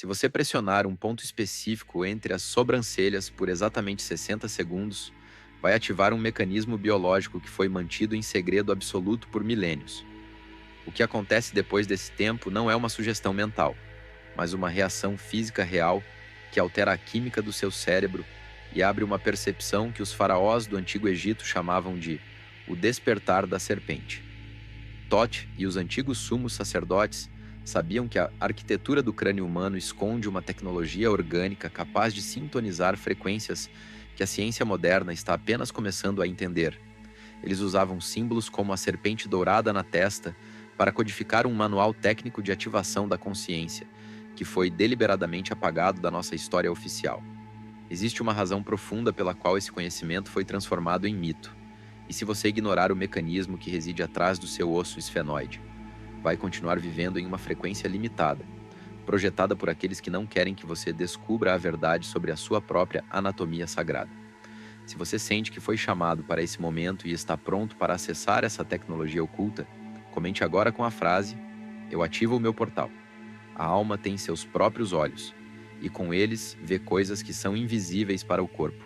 Se você pressionar um ponto específico entre as sobrancelhas por exatamente 60 segundos, vai ativar um mecanismo biológico que foi mantido em segredo absoluto por milênios. O que acontece depois desse tempo não é uma sugestão mental, mas uma reação física real que altera a química do seu cérebro e abre uma percepção que os faraós do Antigo Egito chamavam de o despertar da serpente. Thoth e os antigos sumos sacerdotes sabiam que a arquitetura do crânio humano esconde uma tecnologia orgânica capaz de sintonizar frequências que a ciência moderna está apenas começando a entender. Eles usavam símbolos como a serpente dourada na testa para codificar um manual técnico de ativação da consciência, que foi deliberadamente apagado da nossa história oficial. Existe uma razão profunda pela qual esse conhecimento foi transformado em mito. E se você ignorar o mecanismo que reside atrás do seu osso esfenoide, vai continuar vivendo em uma frequência limitada, projetada por aqueles que não querem que você descubra a verdade sobre a sua própria anatomia sagrada. Se você sente que foi chamado para esse momento e está pronto para acessar essa tecnologia oculta, comente agora com a frase: "Eu ativo o meu portal." A alma tem seus próprios olhos, e com eles vê coisas que são invisíveis para o corpo.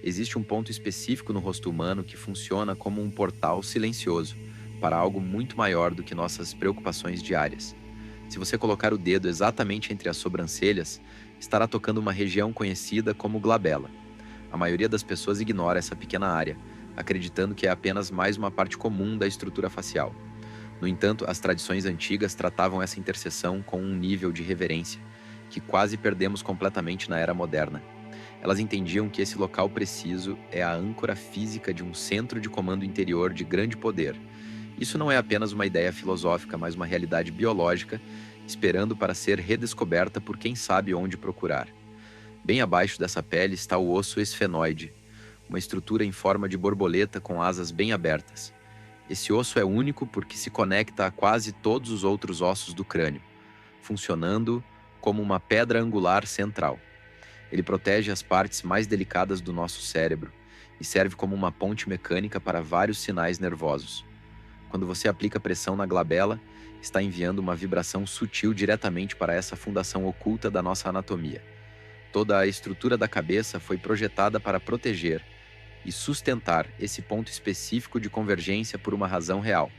Existe um ponto específico no rosto humano que funciona como um portal silencioso para algo muito maior do que nossas preocupações diárias. Se você colocar o dedo exatamente entre as sobrancelhas, estará tocando uma região conhecida como glabela. A maioria das pessoas ignora essa pequena área, acreditando que é apenas mais uma parte comum da estrutura facial. No entanto, as tradições antigas tratavam essa interseção com um nível de reverência que quase perdemos completamente na era moderna. Elas entendiam que esse local preciso é a âncora física de um centro de comando interior de grande poder. Isso não é apenas uma ideia filosófica, mas uma realidade biológica, esperando para ser redescoberta por quem sabe onde procurar. Bem abaixo dessa pele está o osso esfenoide, uma estrutura em forma de borboleta com asas bem abertas. Esse osso é único porque se conecta a quase todos os outros ossos do crânio, funcionando como uma pedra angular central. Ele protege as partes mais delicadas do nosso cérebro e serve como uma ponte mecânica para vários sinais nervosos. Quando você aplica pressão na glabela, está enviando uma vibração sutil diretamente para essa fundação oculta da nossa anatomia. Toda a estrutura da cabeça foi projetada para proteger e sustentar esse ponto específico de convergência por uma razão real.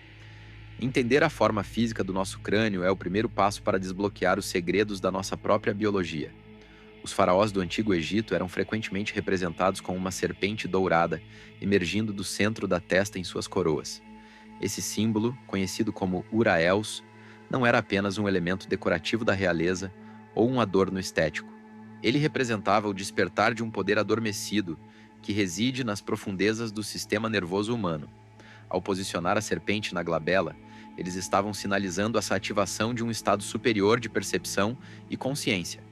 Entender a forma física do nosso crânio é o primeiro passo para desbloquear os segredos da nossa própria biologia. Os faraós do Antigo Egito eram frequentemente representados com uma serpente dourada emergindo do centro da testa em suas coroas. Esse símbolo, conhecido como Uraels, não era apenas um elemento decorativo da realeza ou um adorno estético. Ele representava o despertar de um poder adormecido que reside nas profundezas do sistema nervoso humano. Ao posicionar a serpente na glabela, eles estavam sinalizando essa ativação de um estado superior de percepção e consciência.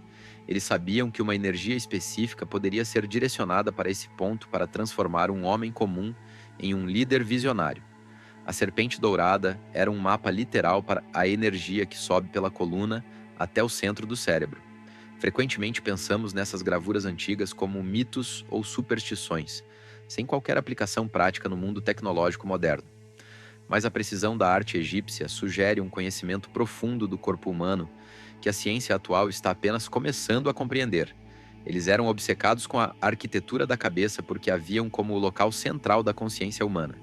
Eles sabiam que uma energia específica poderia ser direcionada para esse ponto para transformar um homem comum em um líder visionário. A serpente dourada era um mapa literal para a energia que sobe pela coluna até o centro do cérebro. Frequentemente pensamos nessas gravuras antigas como mitos ou superstições, sem qualquer aplicação prática no mundo tecnológico moderno. Mas a precisão da arte egípcia sugere um conhecimento profundo do corpo humano que a ciência atual está apenas começando a compreender. Eles eram obcecados com a arquitetura da cabeça porque a viam como o local central da consciência humana.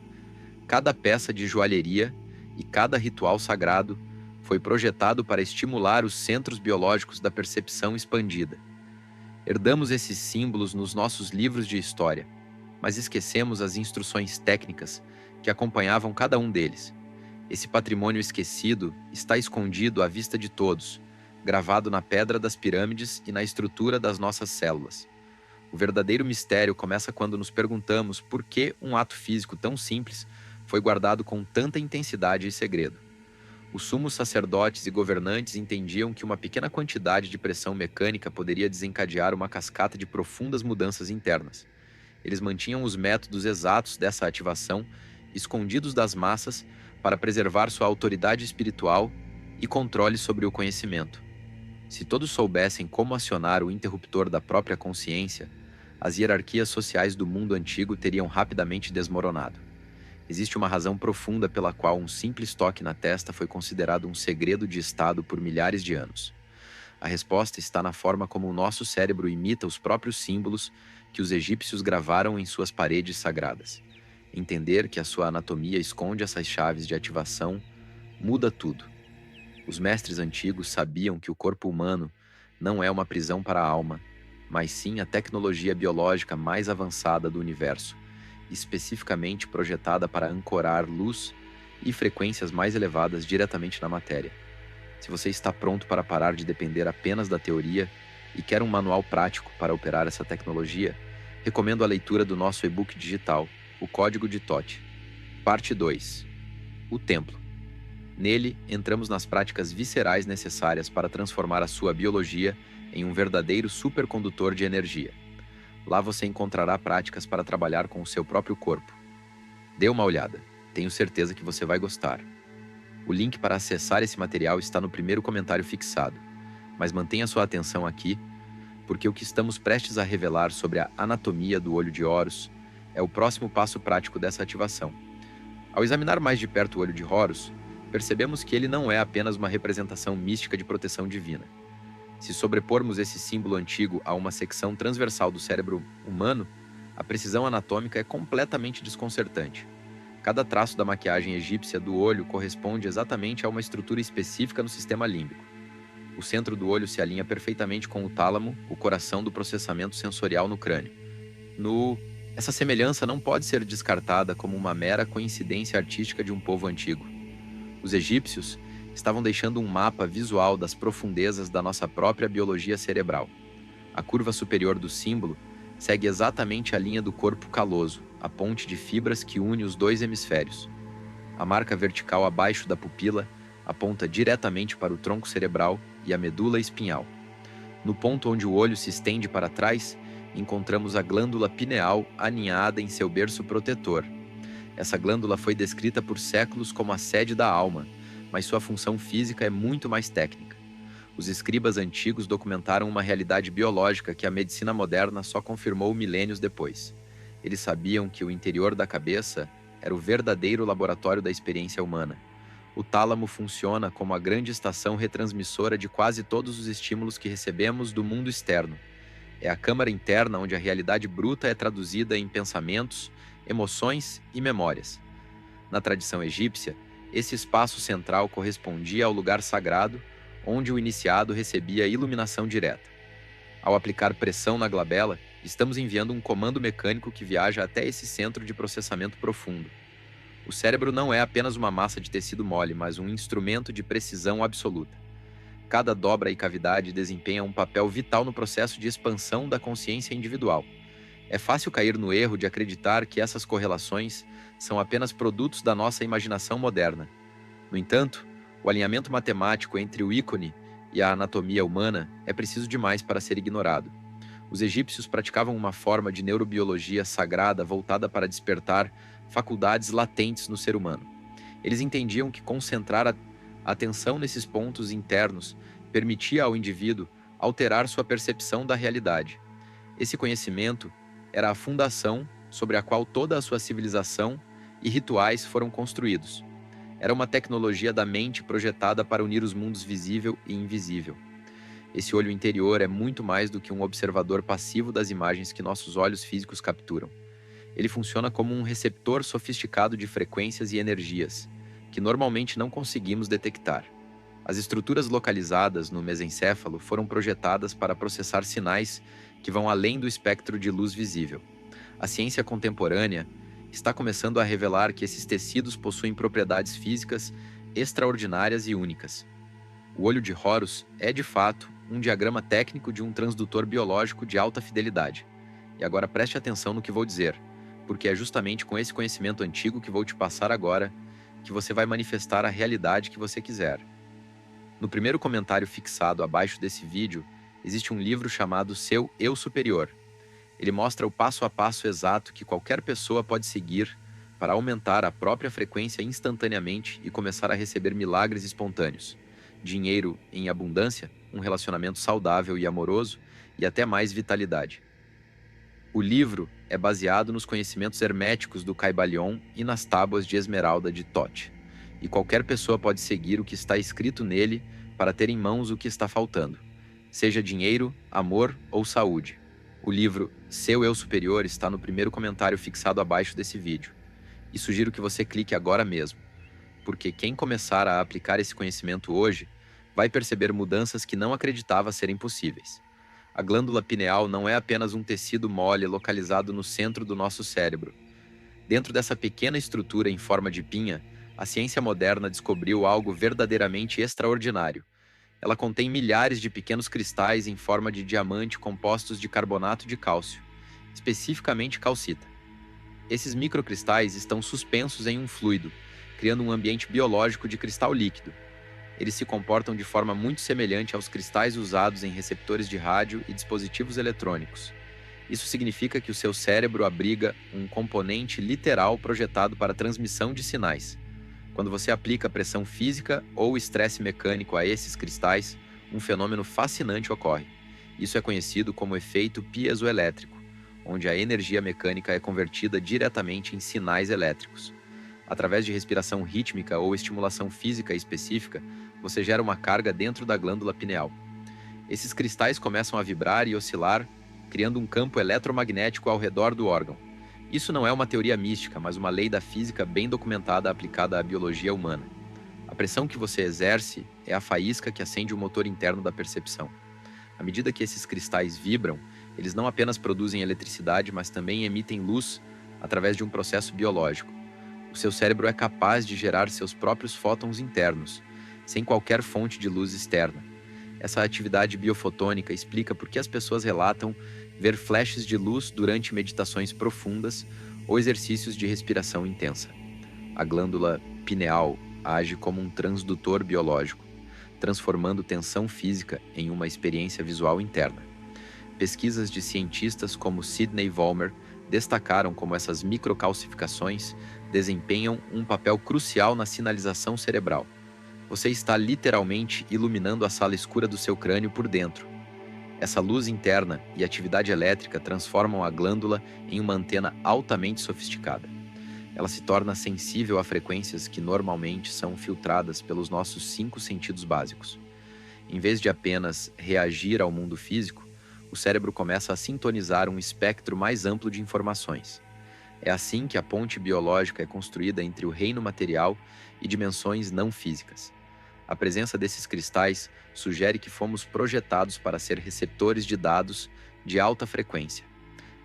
Cada peça de joalheria e cada ritual sagrado foi projetado para estimular os centros biológicos da percepção expandida. Herdamos esses símbolos nos nossos livros de história, mas esquecemos as instruções técnicas que acompanhavam cada um deles. Esse patrimônio esquecido está escondido à vista de todos, gravado na pedra das pirâmides e na estrutura das nossas células. O verdadeiro mistério começa quando nos perguntamos por que um ato físico tão simples foi guardado com tanta intensidade e segredo. Os sumos sacerdotes e governantes entendiam que uma pequena quantidade de pressão mecânica poderia desencadear uma cascata de profundas mudanças internas. Eles mantinham os métodos exatos dessa ativação escondidos das massas para preservar sua autoridade espiritual e controle sobre o conhecimento. Se todos soubessem como acionar o interruptor da própria consciência, as hierarquias sociais do mundo antigo teriam rapidamente desmoronado. Existe uma razão profunda pela qual um simples toque na testa foi considerado um segredo de Estado por milhares de anos. A resposta está na forma como o nosso cérebro imita os próprios símbolos que os egípcios gravaram em suas paredes sagradas. Entender que a sua anatomia esconde essas chaves de ativação muda tudo. Os mestres antigos sabiam que o corpo humano não é uma prisão para a alma, mas sim a tecnologia biológica mais avançada do universo, especificamente projetada para ancorar luz e frequências mais elevadas diretamente na matéria. Se você está pronto para parar de depender apenas da teoria e quer um manual prático para operar essa tecnologia, recomendo a leitura do nosso e-book digital, O Código de Thoth. Parte 2. O Templo. Nele, entramos nas práticas viscerais necessárias para transformar a sua biologia em um verdadeiro supercondutor de energia. Lá você encontrará práticas para trabalhar com o seu próprio corpo. Dê uma olhada, tenho certeza que você vai gostar. O link para acessar esse material está no primeiro comentário fixado, mas mantenha sua atenção aqui, porque o que estamos prestes a revelar sobre a anatomia do olho de Horus é o próximo passo prático dessa ativação. Ao examinar mais de perto o olho de Horus, percebemos que ele não é apenas uma representação mística de proteção divina. Se sobrepormos esse símbolo antigo a uma secção transversal do cérebro humano, a precisão anatômica é completamente desconcertante. Cada traço da maquiagem egípcia do olho corresponde exatamente a uma estrutura específica no sistema límbico. O centro do olho se alinha perfeitamente com o tálamo, o coração do processamento sensorial no crânio. Essa semelhança não pode ser descartada como uma mera coincidência artística de um povo antigo. Os egípcios estavam deixando um mapa visual das profundezas da nossa própria biologia cerebral. A curva superior do símbolo segue exatamente a linha do corpo caloso, a ponte de fibras que une os dois hemisférios. A marca vertical abaixo da pupila aponta diretamente para o tronco cerebral e a medula espinhal. No ponto onde o olho se estende para trás, encontramos a glândula pineal aninhada em seu berço protetor. Essa glândula foi descrita por séculos como a sede da alma, mas sua função física é muito mais técnica. Os escribas antigos documentaram uma realidade biológica que a medicina moderna só confirmou milênios depois. Eles sabiam que o interior da cabeça era o verdadeiro laboratório da experiência humana. O tálamo funciona como a grande estação retransmissora de quase todos os estímulos que recebemos do mundo externo. É a câmara interna onde a realidade bruta é traduzida em pensamentos, emoções e memórias. Na tradição egípcia, esse espaço central correspondia ao lugar sagrado, onde o iniciado recebia iluminação direta. Ao aplicar pressão na glabela, estamos enviando um comando mecânico que viaja até esse centro de processamento profundo. O cérebro não é apenas uma massa de tecido mole, mas um instrumento de precisão absoluta. Cada dobra e cavidade desempenha um papel vital no processo de expansão da consciência individual. É fácil cair no erro de acreditar que essas correlações são apenas produtos da nossa imaginação moderna. No entanto, o alinhamento matemático entre o ícone e a anatomia humana é preciso demais para ser ignorado. Os egípcios praticavam uma forma de neurobiologia sagrada voltada para despertar faculdades latentes no ser humano. Eles entendiam que concentrar a atenção nesses pontos internos permitia ao indivíduo alterar sua percepção da realidade. Esse conhecimento era a fundação sobre a qual toda a sua civilização e rituais foram construídos. Era uma tecnologia da mente projetada para unir os mundos visível e invisível. Esse olho interior é muito mais do que um observador passivo das imagens que nossos olhos físicos capturam. Ele funciona como um receptor sofisticado de frequências e energias, que normalmente não conseguimos detectar. As estruturas localizadas no mesencéfalo foram projetadas para processar sinais que vão além do espectro de luz visível. A ciência contemporânea está começando a revelar que esses tecidos possuem propriedades físicas extraordinárias e únicas. O olho de Horus é, de fato, um diagrama técnico de um transdutor biológico de alta fidelidade. E agora preste atenção no que vou dizer, porque é justamente com esse conhecimento antigo que vou te passar agora que você vai manifestar a realidade que você quiser. No primeiro comentário fixado abaixo desse vídeo, existe um livro chamado Seu Eu Superior. Ele mostra o passo a passo exato que qualquer pessoa pode seguir para aumentar a própria frequência instantaneamente e começar a receber milagres espontâneos. Dinheiro em abundância, um relacionamento saudável e amoroso e até mais vitalidade. O livro é baseado nos conhecimentos herméticos do Caibalion e nas tábuas de esmeralda de Thoth, e qualquer pessoa pode seguir o que está escrito nele para ter em mãos o que está faltando. seja dinheiro, amor ou saúde. O livro Seu Eu Superior está no primeiro comentário fixado abaixo desse vídeo. E sugiro que você clique agora mesmo, porque quem começar a aplicar esse conhecimento hoje vai perceber mudanças que não acreditava serem possíveis. A glândula pineal não é apenas um tecido mole localizado no centro do nosso cérebro. Dentro dessa pequena estrutura em forma de pinha, a ciência moderna descobriu algo verdadeiramente extraordinário. Ela contém milhares de pequenos cristais em forma de diamante compostos de carbonato de cálcio, especificamente calcita. Esses microcristais estão suspensos em um fluido, criando um ambiente biológico de cristal líquido. Eles se comportam de forma muito semelhante aos cristais usados em receptores de rádio e dispositivos eletrônicos. Isso significa que o seu cérebro abriga um componente literal projetado para a transmissão de sinais. Quando você aplica pressão física ou estresse mecânico a esses cristais, um fenômeno fascinante ocorre. Isso é conhecido como efeito piezoelétrico, onde a energia mecânica é convertida diretamente em sinais elétricos. Através de respiração rítmica ou estimulação física específica, você gera uma carga dentro da glândula pineal. Esses cristais começam a vibrar e oscilar, criando um campo eletromagnético ao redor do órgão. Isso não é uma teoria mística, mas uma lei da física bem documentada aplicada à biologia humana. A pressão que você exerce é a faísca que acende o motor interno da percepção. À medida que esses cristais vibram, eles não apenas produzem eletricidade, mas também emitem luz através de um processo biológico. O seu cérebro é capaz de gerar seus próprios fótons internos, sem qualquer fonte de luz externa. Essa atividade biofotônica explica por que as pessoas relatam ver flashes de luz durante meditações profundas ou exercícios de respiração intensa. A glândula pineal age como um transdutor biológico, transformando tensão física em uma experiência visual interna. Pesquisas de cientistas como Sidney Vollmer destacaram como essas microcalcificações desempenham um papel crucial na sinalização cerebral. Você está literalmente iluminando a sala escura do seu crânio por dentro. Essa luz interna e atividade elétrica transformam a glândula em uma antena altamente sofisticada. Ela se torna sensível a frequências que normalmente são filtradas pelos nossos 5 sentidos básicos. Em vez de apenas reagir ao mundo físico, o cérebro começa a sintonizar um espectro mais amplo de informações. É assim que a ponte biológica é construída entre o reino material e dimensões não físicas. A presença desses cristais sugere que fomos projetados para ser receptores de dados de alta frequência.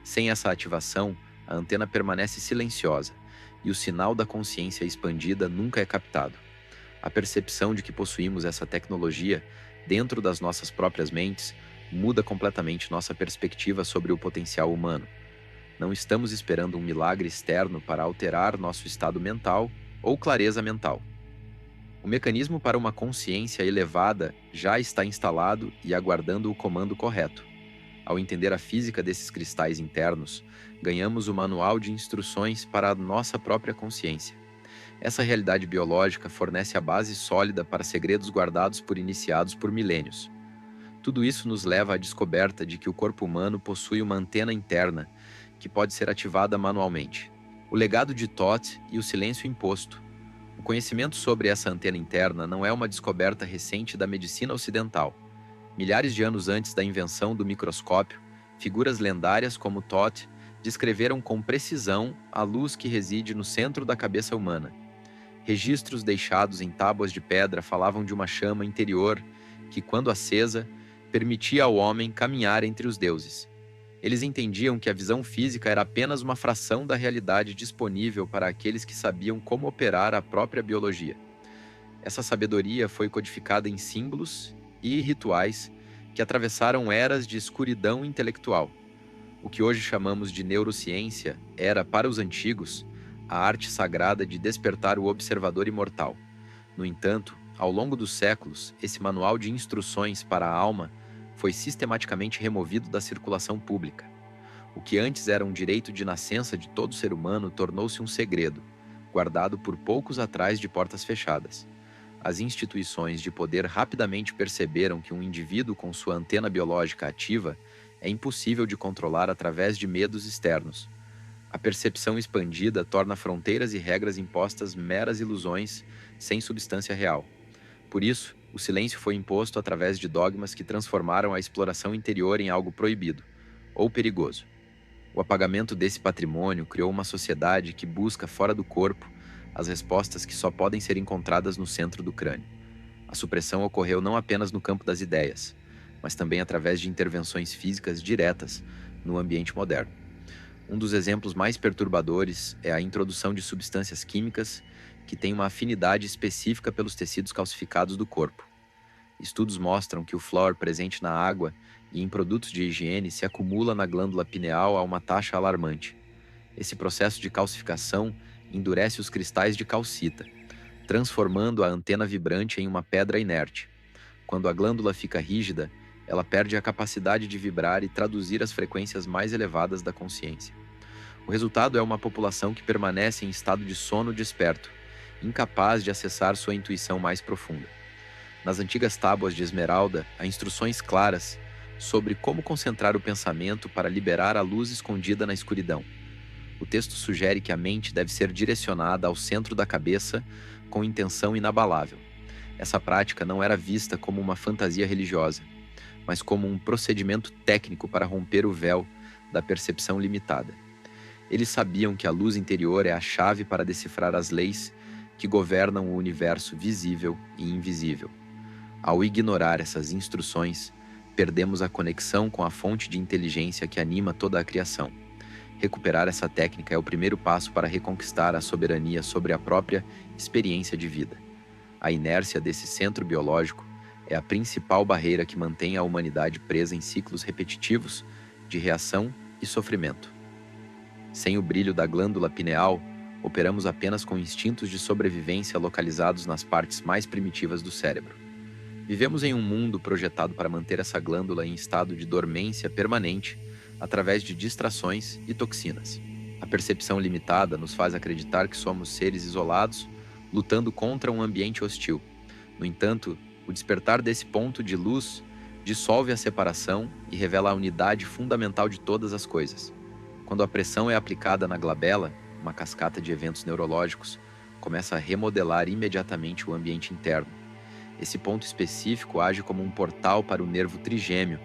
Sem essa ativação, a antena permanece silenciosa e o sinal da consciência expandida nunca é captado. A percepção de que possuímos essa tecnologia dentro das nossas próprias mentes muda completamente nossa perspectiva sobre o potencial humano. Não estamos esperando um milagre externo para alterar nosso estado mental ou clareza mental. O mecanismo para uma consciência elevada já está instalado e aguardando o comando correto. Ao entender a física desses cristais internos, ganhamos o manual de instruções para a nossa própria consciência. Essa realidade biológica fornece a base sólida para segredos guardados por iniciados por milênios. Tudo isso nos leva à descoberta de que o corpo humano possui uma antena interna que pode ser ativada manualmente. O legado de Thoth e o silêncio imposto. O conhecimento sobre essa antena interna não é uma descoberta recente da medicina ocidental. Milhares de anos antes da invenção do microscópio, figuras lendárias como Thoth descreveram com precisão a luz que reside no centro da cabeça humana. Registros deixados em tábuas de pedra falavam de uma chama interior que, quando acesa, permitia ao homem caminhar entre os deuses. Eles entendiam que a visão física era apenas uma fração da realidade disponível para aqueles que sabiam como operar a própria biologia. Essa sabedoria foi codificada em símbolos e rituais que atravessaram eras de escuridão intelectual. O que hoje chamamos de neurociência era, para os antigos, a arte sagrada de despertar o observador imortal. No entanto, ao longo dos séculos, esse manual de instruções para a alma foi sistematicamente removido da circulação pública. O que antes era um direito de nascença de todo ser humano tornou-se um segredo, guardado por poucos atrás de portas fechadas. As instituições de poder rapidamente perceberam que um indivíduo com sua antena biológica ativa é impossível de controlar através de medos externos. A percepção expandida torna fronteiras e regras impostas meras ilusões sem substância real. Por isso, O silêncio foi imposto através de dogmas que transformaram a exploração interior em algo proibido ou perigoso. O apagamento desse patrimônio criou uma sociedade que busca fora do corpo as respostas que só podem ser encontradas no centro do crânio. A supressão ocorreu não apenas no campo das ideias, mas também através de intervenções físicas diretas no ambiente moderno. Um dos exemplos mais perturbadores é a introdução de substâncias químicas que têm uma afinidade específica pelos tecidos calcificados do corpo. Estudos mostram que o flúor presente na água e em produtos de higiene se acumula na glândula pineal a uma taxa alarmante. Esse processo de calcificação endurece os cristais de calcita, transformando a antena vibrante em uma pedra inerte. Quando a glândula fica rígida, ela perde a capacidade de vibrar e traduzir as frequências mais elevadas da consciência. O resultado é uma população que permanece em estado de sono desperto, incapaz de acessar sua intuição mais profunda. Nas antigas tábuas de esmeralda, há instruções claras sobre como concentrar o pensamento para liberar a luz escondida na escuridão. O texto sugere que a mente deve ser direcionada ao centro da cabeça com intenção inabalável. Essa prática não era vista como uma fantasia religiosa, mas como um procedimento técnico para romper o véu da percepção limitada. Eles sabiam que a luz interior é a chave para decifrar as leis que governam o universo visível e invisível. Ao ignorar essas instruções, perdemos a conexão com a fonte de inteligência que anima toda a criação. Recuperar essa técnica é o primeiro passo para reconquistar a soberania sobre a própria experiência de vida. A inércia desse centro biológico é a principal barreira que mantém a humanidade presa em ciclos repetitivos de reação e sofrimento. Sem o brilho da glândula pineal, operamos apenas com instintos de sobrevivência localizados nas partes mais primitivas do cérebro. Vivemos em um mundo projetado para manter essa glândula em estado de dormência permanente através de distrações e toxinas. A percepção limitada nos faz acreditar que somos seres isolados, lutando contra um ambiente hostil. No entanto, o despertar desse ponto de luz dissolve a separação e revela a unidade fundamental de todas as coisas. Quando a pressão é aplicada na glabela, uma cascata de eventos neurológicos começa a remodelar imediatamente o ambiente interno. Esse ponto específico age como um portal para o nervo trigêmeo,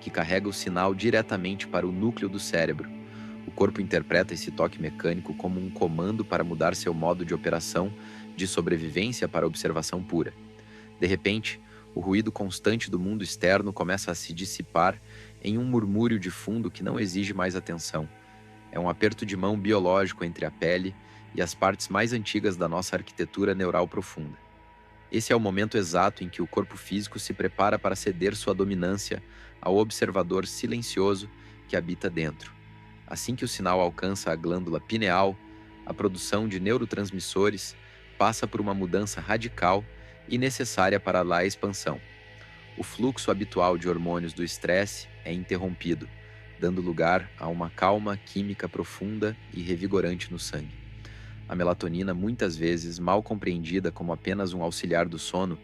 que carrega o sinal diretamente para o núcleo do cérebro. O corpo interpreta esse toque mecânico como um comando para mudar seu modo de operação de sobrevivência para observação pura. De repente, o ruído constante do mundo externo começa a se dissipar em um murmúrio de fundo que não exige mais atenção. É um aperto de mão biológico entre a pele e as partes mais antigas da nossa arquitetura neural profunda. Esse é o momento exato em que o corpo físico se prepara para ceder sua dominância ao observador silencioso que habita dentro. Assim que o sinal alcança a glândula pineal, a produção de neurotransmissores passa por uma mudança radical e necessária para a expansão. O fluxo habitual de hormônios do estresse é interrompido, dando lugar a uma calma química profunda e revigorante no sangue. A melatonina, muitas vezes mal compreendida como apenas um auxiliar do sono,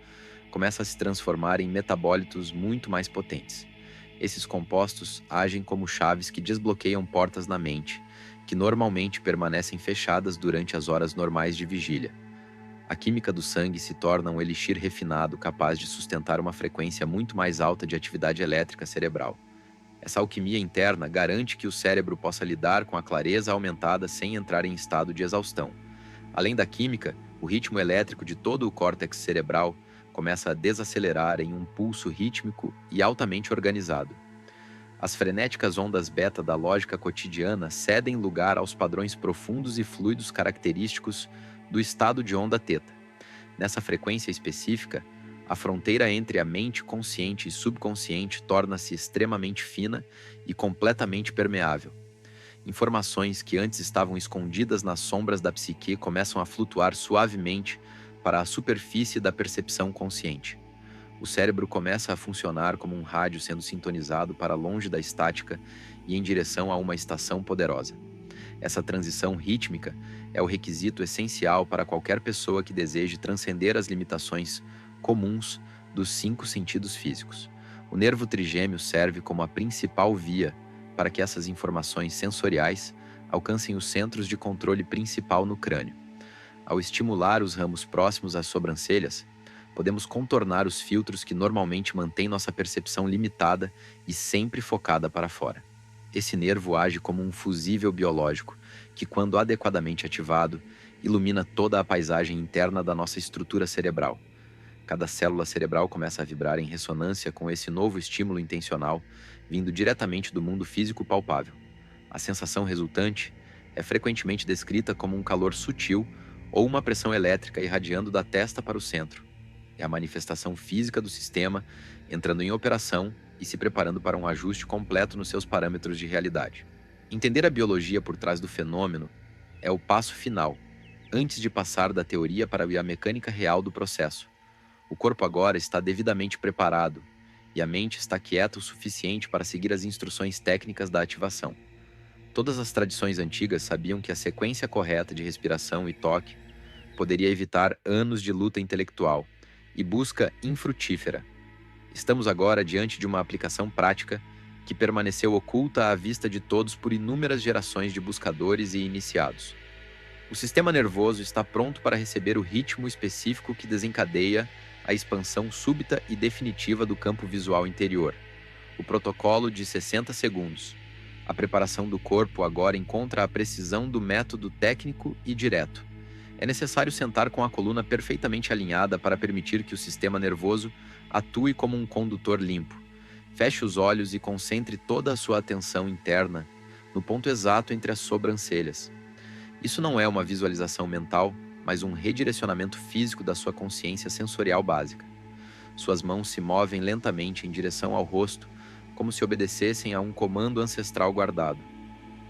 começa a se transformar em metabólitos muito mais potentes. Esses compostos agem como chaves que desbloqueiam portas na mente, que normalmente permanecem fechadas durante as horas normais de vigília. A química do sangue se torna um elixir refinado capaz de sustentar uma frequência muito mais alta de atividade elétrica cerebral. Essa alquimia interna garante que o cérebro possa lidar com a clareza aumentada sem entrar em estado de exaustão. Além da química, o ritmo elétrico de todo o córtex cerebral começa a desacelerar em um pulso rítmico e altamente organizado. As frenéticas ondas beta da lógica cotidiana cedem lugar aos padrões profundos e fluidos característicos do estado de onda teta. Nessa frequência específica, a fronteira entre a mente consciente e subconsciente torna-se extremamente fina e completamente permeável. Informações que antes estavam escondidas nas sombras da psique começam a flutuar suavemente para a superfície da percepção consciente. O cérebro começa a funcionar como um rádio sendo sintonizado para longe da estática e em direção a uma estação poderosa. Essa transição rítmica é o requisito essencial para qualquer pessoa que deseje transcender as limitações comuns dos 5 sentidos físicos. O nervo trigêmeo serve como a principal via para que essas informações sensoriais alcancem os centros de controle principal no crânio. Ao estimular os ramos próximos às sobrancelhas, Podemos contornar os filtros que normalmente mantêm nossa percepção limitada e sempre focada para fora. Esse nervo age como um fusível biológico, que, quando adequadamente ativado, ilumina toda a paisagem interna da nossa estrutura cerebral. Cada célula cerebral começa a vibrar em ressonância com esse novo estímulo intencional, vindo diretamente do mundo físico palpável. A sensação resultante é frequentemente descrita como um calor sutil ou uma pressão elétrica irradiando da testa para o centro. É a manifestação física do sistema entrando em operação e se preparando para um ajuste completo nos seus parâmetros de realidade. Entender a biologia por trás do fenômeno é o passo final, antes de passar da teoria para a mecânica real do processo. O corpo agora está devidamente preparado e a mente está quieta o suficiente para seguir as instruções técnicas da ativação. Todas as tradições antigas sabiam que a sequência correta de respiração e toque poderia evitar anos de luta intelectual e busca infrutífera. Estamos agora diante de uma aplicação prática que permaneceu oculta à vista de todos por inúmeras gerações de buscadores e iniciados. O sistema nervoso está pronto para receber o ritmo específico que desencadeia a expansão súbita e definitiva do campo visual interior. O protocolo de 60 segundos. A preparação do corpo agora encontra a precisão do método técnico e direto. É necessário sentar com a coluna perfeitamente alinhada para permitir que o sistema nervoso atue como um condutor limpo. Feche os olhos e concentre toda a sua atenção interna no ponto exato entre as sobrancelhas. Isso não é uma visualização mental, mas um redirecionamento físico da sua consciência sensorial básica. Suas mãos se movem lentamente em direção ao rosto, como se obedecessem a um comando ancestral guardado.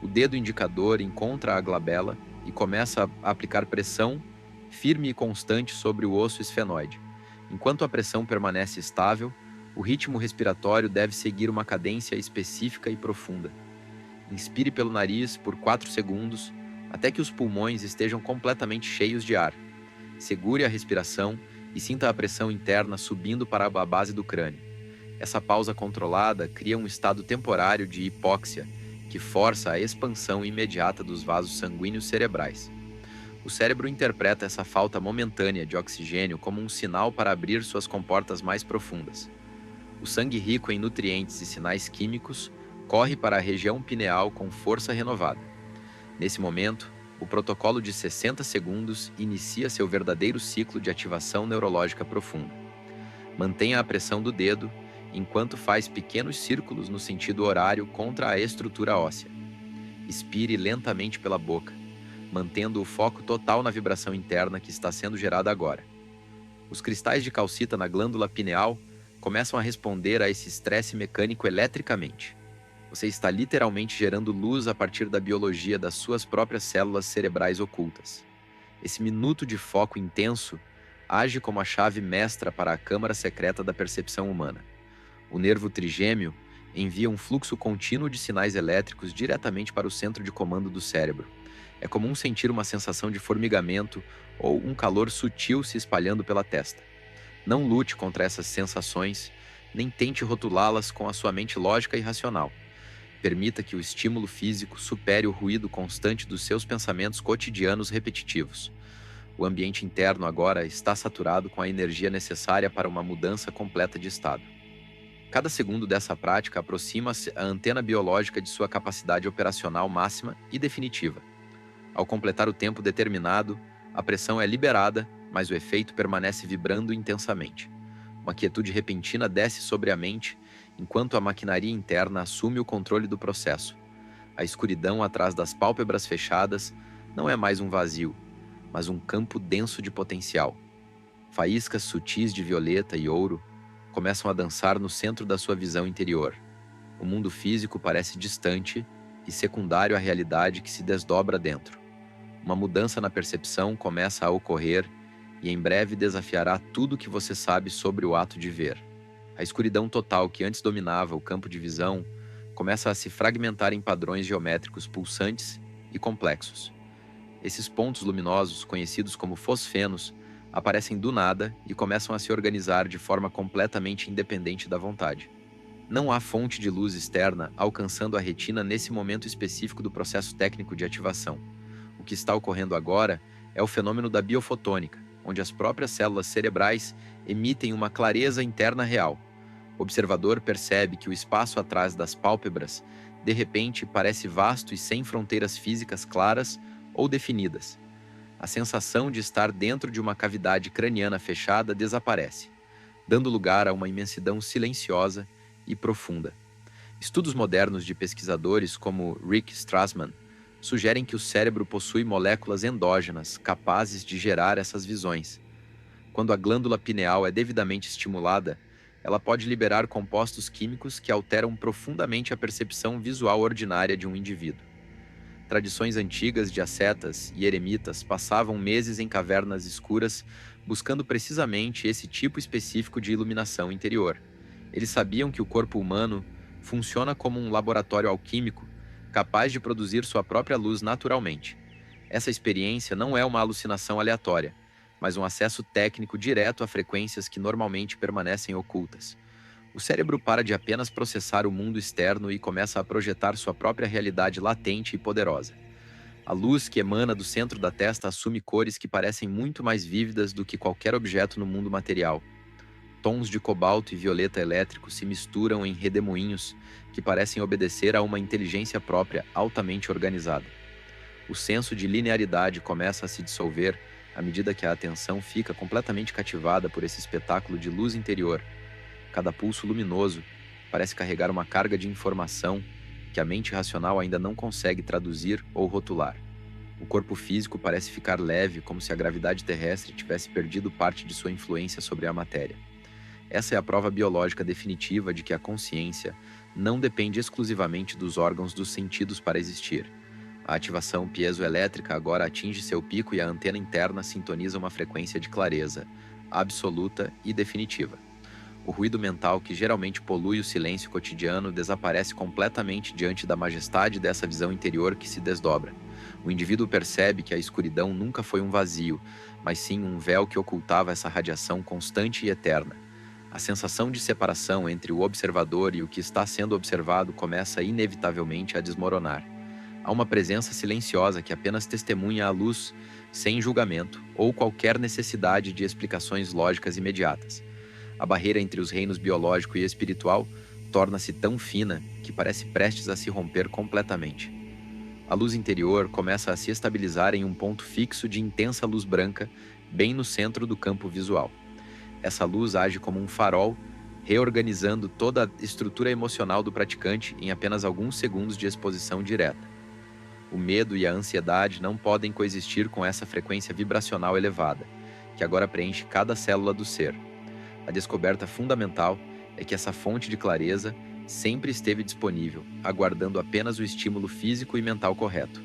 O dedo indicador encontra a glabela e começa a aplicar pressão firme e constante sobre o osso esfenoide. Enquanto a pressão permanece estável, o ritmo respiratório deve seguir uma cadência específica e profunda. Inspire pelo nariz por 4 segundos, até que os pulmões estejam completamente cheios de ar. Segure a respiração e sinta a pressão interna subindo para a base do crânio. Essa pausa controlada cria um estado temporário de hipóxia, que força a expansão imediata dos vasos sanguíneos cerebrais. O cérebro interpreta essa falta momentânea de oxigênio como um sinal para abrir suas comportas mais profundas. O sangue rico em nutrientes e sinais químicos corre para a região pineal com força renovada. Nesse momento, o protocolo de 60 segundos inicia seu verdadeiro ciclo de ativação neurológica profunda. Mantenha a pressão do dedo enquanto faz pequenos círculos no sentido horário contra a estrutura óssea. Expire lentamente pela boca, mantendo o foco total na vibração interna que está sendo gerada agora. Os cristais de calcita na glândula pineal começam a responder a esse estresse mecânico eletricamente. Você está literalmente gerando luz a partir da biologia das suas próprias células cerebrais ocultas. Esse minuto de foco intenso age como a chave mestra para a câmara secreta da percepção humana. O nervo trigêmeo envia um fluxo contínuo de sinais elétricos diretamente para o centro de comando do cérebro. É comum sentir uma sensação de formigamento ou um calor sutil se espalhando pela testa. Não lute contra essas sensações, nem tente rotulá-las com a sua mente lógica e racional. Permita que o estímulo físico supere o ruído constante dos seus pensamentos cotidianos repetitivos. O ambiente interno agora está saturado com a energia necessária para uma mudança completa de estado. Cada segundo dessa prática aproxima-se a antena biológica de sua capacidade operacional máxima e definitiva. Ao completar o tempo determinado, a pressão é liberada, mas o efeito permanece vibrando intensamente. Uma quietude repentina desce sobre a mente, enquanto a maquinaria interna assume o controle do processo. A escuridão atrás das pálpebras fechadas não é mais um vazio, mas um campo denso de potencial. Faíscas sutis de violeta e ouro começam a dançar no centro da sua visão interior. O mundo físico parece distante e secundário à realidade que se desdobra dentro. Uma mudança na percepção começa a ocorrer e em breve desafiará tudo o que você sabe sobre o ato de ver. A escuridão total que antes dominava o campo de visão começa a se fragmentar em padrões geométricos pulsantes e complexos. Esses pontos luminosos, conhecidos como fosfenos, aparecem do nada e começam a se organizar de forma completamente independente da vontade. Não há fonte de luz externa alcançando a retina nesse momento específico do processo técnico de ativação. O que está ocorrendo agora é o fenômeno da biofotônica, onde as próprias células cerebrais emitem uma clareza interna real. O observador percebe que o espaço atrás das pálpebras, de repente, parece vasto e sem fronteiras físicas claras ou definidas. A sensação de estar dentro de uma cavidade craniana fechada desaparece, dando lugar a uma imensidão silenciosa e profunda. Estudos modernos de pesquisadores como Rick Strassman sugerem que o cérebro possui moléculas endógenas capazes de gerar essas visões. Quando a glândula pineal é devidamente estimulada, ela pode liberar compostos químicos que alteram profundamente a percepção visual ordinária de um indivíduo. Tradições antigas de ascetas e eremitas passavam meses em cavernas escuras buscando precisamente esse tipo específico de iluminação interior. Eles sabiam que o corpo humano funciona como um laboratório alquímico capaz de produzir sua própria luz naturalmente. Essa experiência não é uma alucinação aleatória, mas um acesso técnico direto a frequências que normalmente permanecem ocultas. O cérebro para de apenas processar o mundo externo e começa a projetar sua própria realidade latente e poderosa. A luz que emana do centro da testa assume cores que parecem muito mais vívidas do que qualquer objeto no mundo material. Tons de cobalto e violeta elétrico se misturam em redemoinhos que parecem obedecer a uma inteligência própria altamente organizada. O senso de linearidade começa a se dissolver à medida que a atenção fica completamente cativada por esse espetáculo de luz interior. Cada pulso luminoso parece carregar uma carga de informação que a mente racional ainda não consegue traduzir ou rotular. O corpo físico parece ficar leve, como se a gravidade terrestre tivesse perdido parte de sua influência sobre a matéria. Essa é a prova biológica definitiva de que a consciência não depende exclusivamente dos órgãos dos sentidos para existir. A ativação piezoelétrica agora atinge seu pico e a antena interna sintoniza uma frequência de clareza, absoluta e definitiva. O ruído mental que geralmente polui o silêncio cotidiano desaparece completamente diante da majestade dessa visão interior que se desdobra. O indivíduo percebe que a escuridão nunca foi um vazio, mas sim um véu que ocultava essa radiação constante e eterna. A sensação de separação entre o observador e o que está sendo observado começa inevitavelmente a desmoronar. Há uma presença silenciosa que apenas testemunha a luz, sem julgamento ou qualquer necessidade de explicações lógicas imediatas. A barreira entre os reinos biológico e espiritual torna-se tão fina que parece prestes a se romper completamente. A luz interior começa a se estabilizar em um ponto fixo de intensa luz branca, bem no centro do campo visual. Essa luz age como um farol, reorganizando toda a estrutura emocional do praticante em apenas alguns segundos de exposição direta. O medo e a ansiedade não podem coexistir com essa frequência vibracional elevada, que agora preenche cada célula do ser. A descoberta fundamental é que essa fonte de clareza sempre esteve disponível, aguardando apenas o estímulo físico e mental correto.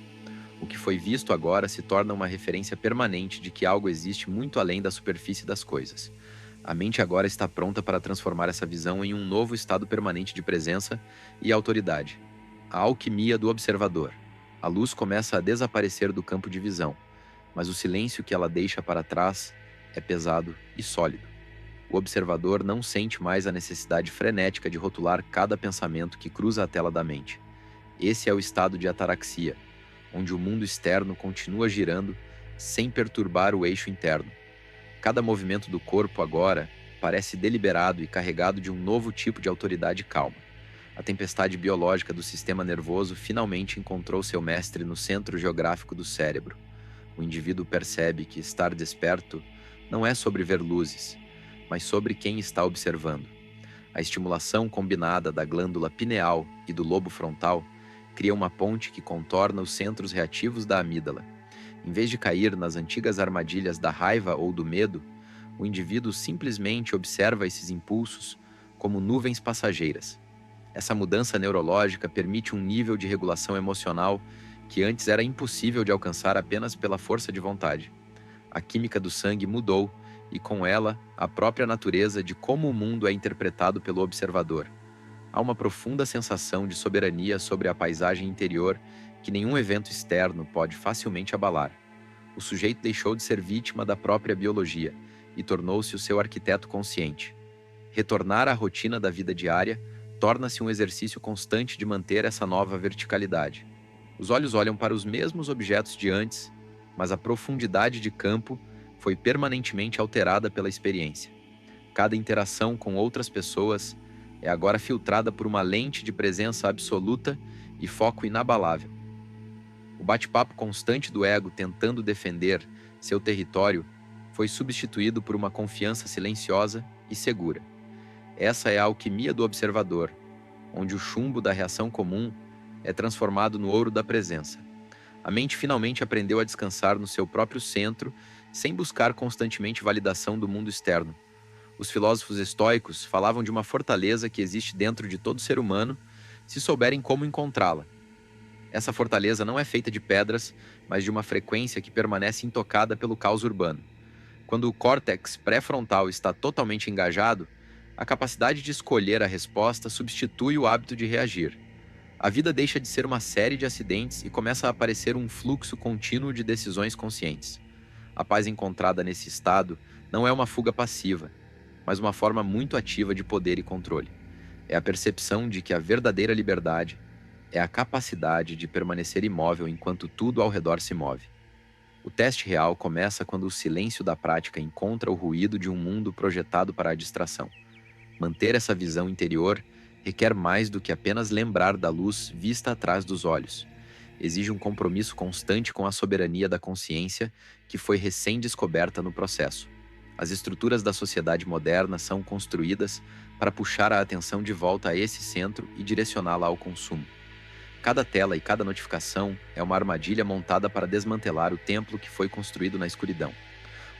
O que foi visto agora se torna uma referência permanente de que algo existe muito além da superfície das coisas. A mente agora está pronta para transformar essa visão em um novo estado permanente de presença e autoridade. A alquimia do observador. A luz começa a desaparecer do campo de visão, mas o silêncio que ela deixa para trás é pesado e sólido. O observador não sente mais a necessidade frenética de rotular cada pensamento que cruza a tela da mente. Esse é o estado de ataraxia, onde o mundo externo continua girando sem perturbar o eixo interno. Cada movimento do corpo agora parece deliberado e carregado de um novo tipo de autoridade calma. A tempestade biológica do sistema nervoso finalmente encontrou seu mestre no centro geográfico do cérebro. O indivíduo percebe que estar desperto não é sobre ver luzes, mas sobre quem está observando. A estimulação combinada da glândula pineal e do lobo frontal cria uma ponte que contorna os centros reativos da amígdala. Em vez de cair nas antigas armadilhas da raiva ou do medo, o indivíduo simplesmente observa esses impulsos como nuvens passageiras. Essa mudança neurológica permite um nível de regulação emocional que antes era impossível de alcançar apenas pela força de vontade. A química do sangue mudou e, com ela, a própria natureza de como o mundo é interpretado pelo observador. Há uma profunda sensação de soberania sobre a paisagem interior que nenhum evento externo pode facilmente abalar. O sujeito deixou de ser vítima da própria biologia e tornou-se o seu arquiteto consciente. Retornar à rotina da vida diária torna-se um exercício constante de manter essa nova verticalidade. Os olhos olham para os mesmos objetos de antes, mas a profundidade de campo foi permanentemente alterada pela experiência. Cada interação com outras pessoas é agora filtrada por uma lente de presença absoluta e foco inabalável. O bate-papo constante do ego tentando defender seu território foi substituído por uma confiança silenciosa e segura. Essa é a alquimia do observador, onde o chumbo da reação comum é transformado no ouro da presença. A mente finalmente aprendeu a descansar no seu próprio centro, sem buscar constantemente validação do mundo externo. Os filósofos estoicos falavam de uma fortaleza que existe dentro de todo ser humano, se souberem como encontrá-la. Essa fortaleza não é feita de pedras, mas de uma frequência que permanece intocada pelo caos urbano. Quando o córtex pré-frontal está totalmente engajado, a capacidade de escolher a resposta substitui o hábito de reagir. A vida deixa de ser uma série de acidentes e começa a aparecer um fluxo contínuo de decisões conscientes. A paz encontrada nesse estado não é uma fuga passiva, mas uma forma muito ativa de poder e controle. É a percepção de que a verdadeira liberdade é a capacidade de permanecer imóvel enquanto tudo ao redor se move. O teste real começa quando o silêncio da prática encontra o ruído de um mundo projetado para a distração. Manter essa visão interior requer mais do que apenas lembrar da luz vista atrás dos olhos. Exige um compromisso constante com a soberania da consciência que foi recém-descoberta no processo. As estruturas da sociedade moderna são construídas para puxar a atenção de volta a esse centro e direcioná-la ao consumo. Cada tela e cada notificação é uma armadilha montada para desmantelar o templo que foi construído na escuridão.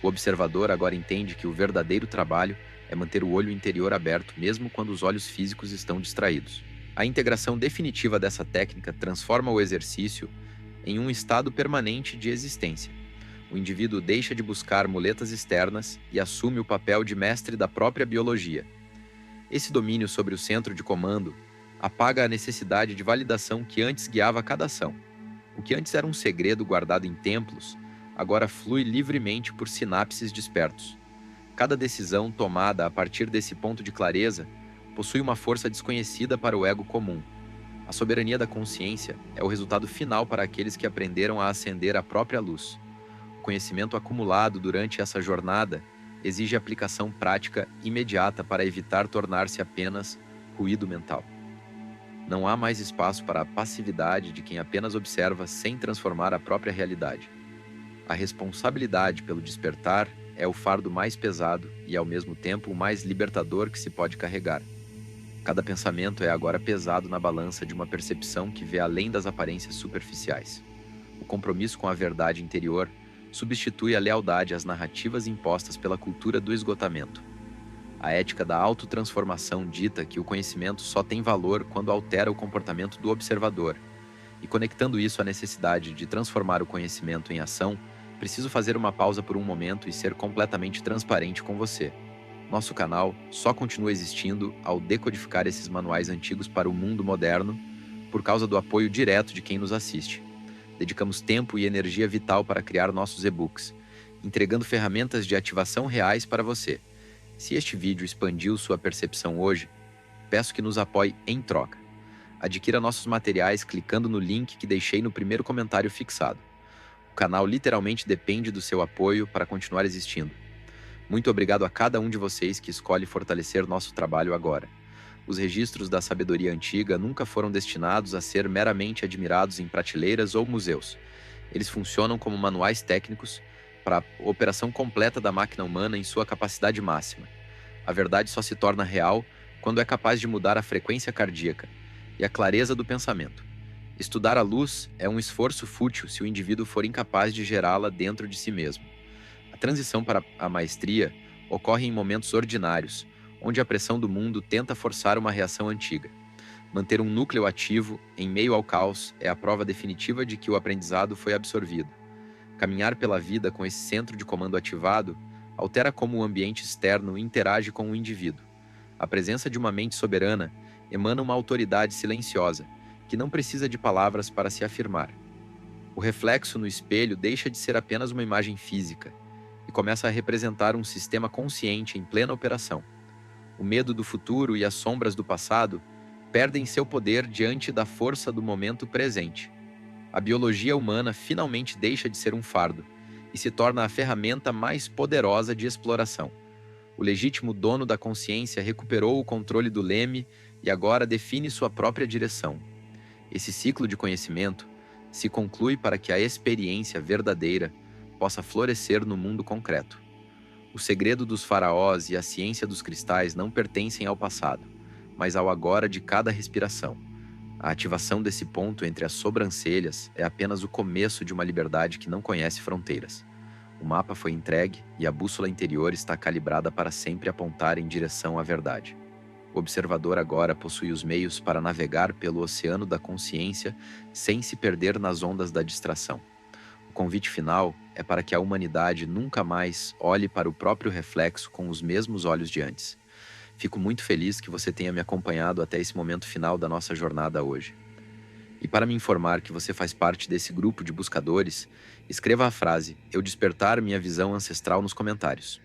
O observador agora entende que o verdadeiro trabalho é manter o olho interior aberto mesmo quando os olhos físicos estão distraídos. A integração definitiva dessa técnica transforma o exercício em um estado permanente de existência. O indivíduo deixa de buscar muletas externas e assume o papel de mestre da própria biologia. Esse domínio sobre o centro de comando apaga a necessidade de validação que antes guiava cada ação. O que antes era um segredo guardado em templos, agora flui livremente por sinapses despertos. Cada decisão tomada a partir desse ponto de clareza possui uma força desconhecida para o ego comum. A soberania da consciência é o resultado final para aqueles que aprenderam a acender a própria luz. O conhecimento acumulado durante essa jornada exige aplicação prática imediata para evitar tornar-se apenas ruído mental. Não há mais espaço para a passividade de quem apenas observa sem transformar a própria realidade. A responsabilidade pelo despertar é o fardo mais pesado e, ao mesmo tempo, o mais libertador que se pode carregar. Cada pensamento é agora pesado na balança de uma percepção que vê além das aparências superficiais. O compromisso com a verdade interior substitui a lealdade às narrativas impostas pela cultura do esgotamento. A ética da autotransformação dita que o conhecimento só tem valor quando altera o comportamento do observador. E conectando isso à necessidade de transformar o conhecimento em ação, preciso fazer uma pausa por um momento e ser completamente transparente com você. Nosso canal só continua existindo ao decodificar esses manuais antigos para o mundo moderno por causa do apoio direto de quem nos assiste. Dedicamos tempo e energia vital para criar nossos e-books, entregando ferramentas de ativação reais para você. Se este vídeo expandiu sua percepção hoje, peço que nos apoie em troca. Adquira nossos materiais clicando no link que deixei no primeiro comentário fixado. O canal literalmente depende do seu apoio para continuar existindo. Muito obrigado a cada um de vocês que escolhe fortalecer nosso trabalho agora. Os registros da sabedoria antiga nunca foram destinados a ser meramente admirados em prateleiras ou museus. Eles funcionam como manuais técnicos para a operação completa da máquina humana em sua capacidade máxima. A verdade só se torna real quando é capaz de mudar a frequência cardíaca e a clareza do pensamento. Estudar a luz é um esforço fútil se o indivíduo for incapaz de gerá-la dentro de si mesmo. A transição para a maestria ocorre em momentos ordinários, onde a pressão do mundo tenta forçar uma reação antiga. Manter um núcleo ativo em meio ao caos é a prova definitiva de que o aprendizado foi absorvido. Caminhar pela vida com esse centro de comando ativado altera como o ambiente externo interage com o indivíduo. A presença de uma mente soberana emana uma autoridade silenciosa, que não precisa de palavras para se afirmar. O reflexo no espelho deixa de ser apenas uma imagem física e começa a representar um sistema consciente em plena operação. O medo do futuro e as sombras do passado perdem seu poder diante da força do momento presente. A biologia humana finalmente deixa de ser um fardo e se torna a ferramenta mais poderosa de exploração. O legítimo dono da consciência recuperou o controle do leme e agora define sua própria direção. Esse ciclo de conhecimento se conclui para que a experiência verdadeira possa florescer no mundo concreto. O segredo dos faraós e a ciência dos cristais não pertencem ao passado, mas ao agora de cada respiração. A ativação desse ponto entre as sobrancelhas é apenas o começo de uma liberdade que não conhece fronteiras. O mapa foi entregue e a bússola interior está calibrada para sempre apontar em direção à verdade. O observador agora possui os meios para navegar pelo oceano da consciência sem se perder nas ondas da distração. O convite final é para que a humanidade nunca mais olhe para o próprio reflexo com os mesmos olhos de antes. Fico muito feliz que você tenha me acompanhado até esse momento final da nossa jornada hoje. E para me informar que você faz parte desse grupo de buscadores, escreva a frase "Eu despertar minha visão ancestral" nos comentários.